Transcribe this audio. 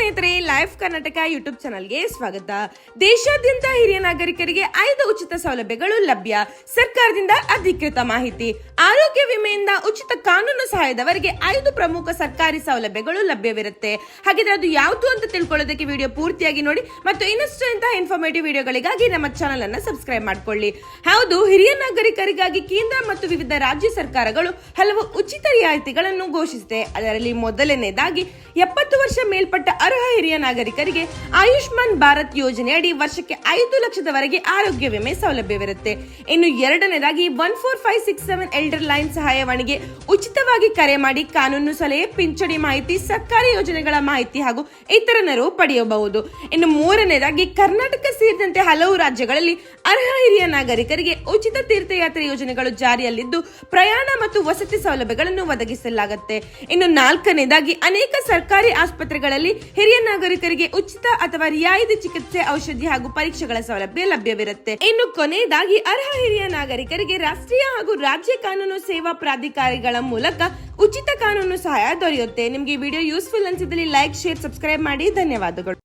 ಸ್ನೇಹಿತರೆ, life Karnataka YouTube ಚಾನಲ್ಗೆ ಸ್ವಾಗತ. ದೇಶಾದ್ಯಂತ ಹಿರಿಯ ನಾಗರಿಕರಿಗೆ 5 ಉಚಿತ ಸೌಲಭ್ಯಗಳು ಲಭ್ಯ. ಸರ್ಕಾರದಿಂದ ಅಧಿಕೃತ ಮಾಹಿತಿ. ಆರೋಗ್ಯ ವಿಮೆಯಿಂದ ಉಚಿತ ಕಾನೂನು ಸಹಾಯದವರೆಗೆ 5 ಪ್ರಮುಖ ಸರ್ಕಾರಿ ಸೌಲಭ್ಯಗಳು ಲಭ್ಯವಿರುತ್ತೆ. ಹಾಗಿದ್ರೆ ಅದು ಯಾವುದು ಅಂತ ತಿಳ್ಕೊಳ್ಳೋದಕ್ಕೆ ವಿಡಿಯೋ ಪೂರ್ತಿಯಾಗಿ ನೋಡಿ ಮತ್ತು ಇನ್ನಷ್ಟು ಇಂತಹ ಇನ್ಫಾರ್ಮೇಟಿವ್ ವಿಡಿಯೋಗಳಿಗಾಗಿ ನಮ್ಮ ಚಾನಲ್ ಅನ್ನು ಸಬ್ಸ್ಕ್ರೈಬ್ ಮಾಡ್ಕೊಳ್ಳಿ. ಹೌದು, ಹಿರಿಯ ನಾಗರಿಕರಿಗಾಗಿ ಕೇಂದ್ರ ಮತ್ತು ವಿವಿಧ ರಾಜ್ಯ ಸರ್ಕಾರಗಳು ಹಲವು ಉಚಿತ ರಿಯಾಯಿತಿಗಳನ್ನು ಘೋಷಿಸಿದೆ. ಅದರಲ್ಲಿ ಮೊದಲನೇದಾಗಿ 70 ವರ್ಷ ಮೇಲ್ಪಟ್ಟ ಅರ್ಹ ಹಿರಿಯ ನಾಗರಿಕರಿಗೆ ಆಯುಷ್ಮಾನ್ ಭಾರತ್ ಯೋಜನೆಯಡಿ ವರ್ಷಕ್ಕೆ 5 ಲಕ್ಷದವರೆಗೆ ಆರೋಗ್ಯ ವಿಮೆ ಸೌಲಭ್ಯವಿರುತ್ತೆ. ಇನ್ನು ಎರಡನೇದಾಗಿ 14567 ಎಲ್ಡರ್ ಲೈನ್ ಸಹಾಯವಾಣಿಗೆ ಉಚಿತವಾಗಿ ಕರೆ ಮಾಡಿ ಕಾನೂನು ಸಲಹೆ, ಪಿಂಚಣಿ ಮಾಹಿತಿ, ಸರ್ಕಾರಿ ಯೋಜನೆಗಳ ಮಾಹಿತಿ ಹಾಗೂ ಇತರ ನೆರವು ಪಡೆಯಬಹುದು. ಇನ್ನು ಮೂರನೇದಾಗಿ ಕರ್ನಾಟಕ ಸೇರಿದಂತೆ ಹಲವು ರಾಜ್ಯಗಳಲ್ಲಿ ಅರ್ಹ ಹಿರಿಯ ನಾಗರಿಕರಿಗೆ ಉಚಿತ ತೀರ್ಥಯಾತ್ರೆ ಯೋಜನೆಗಳು ಜಾರಿಯಲ್ಲಿದ್ದು ಪ್ರಯಾಣ ಮತ್ತು ವಸತಿ ಸೌಲಭ್ಯಗಳನ್ನು ಒದಗಿಸಲಾಗುತ್ತೆ. ಇನ್ನು ನಾಲ್ಕನೇದಾಗಿ ಅನೇಕ ಸರ್ಕಾರಿ ಆಸ್ಪತ್ರೆಗಳಲ್ಲಿ ಹಿರಿಯ ನಾಗರಿಕರಿಗೆ ಉಚಿತ ಅಥವಾ ರಿಯಾಯಿತಿ ಚಿಕಿತ್ಸೆ, ಔಷಧಿ ಹಾಗೂ ಪರೀಕ್ಷೆಗಳ ಸೌಲಭ್ಯ ಲಭ್ಯವಿರುತ್ತೆ. ಇನ್ನು ಕೊನೆಯದಾಗಿ ಅರ್ಹ ಹಿರಿಯ ನಾಗರಿಕರಿಗೆ ರಾಷ್ಟ್ರೀಯ ಹಾಗೂ ರಾಜ್ಯ ಕಾನೂನು ಸೇವಾ ಪ್ರಾಧಿಕಾರಿಗಳ ಮೂಲಕ ಉಚಿತ ಕಾನೂನು ಸಹಾಯ ದೊರೆಯುತ್ತೆ. ನಿಮ್ಗೆ ಈ ವಿಡಿಯೋ ಯೂಸ್ಫುಲ್ ಅನ್ಸಿದಲ್ಲಿ ಲೈಕ್, ಶೇರ್, ಸಬ್ಸ್ಕ್ರೈಬ್ ಮಾಡಿ. ಧನ್ಯವಾದಗಳು.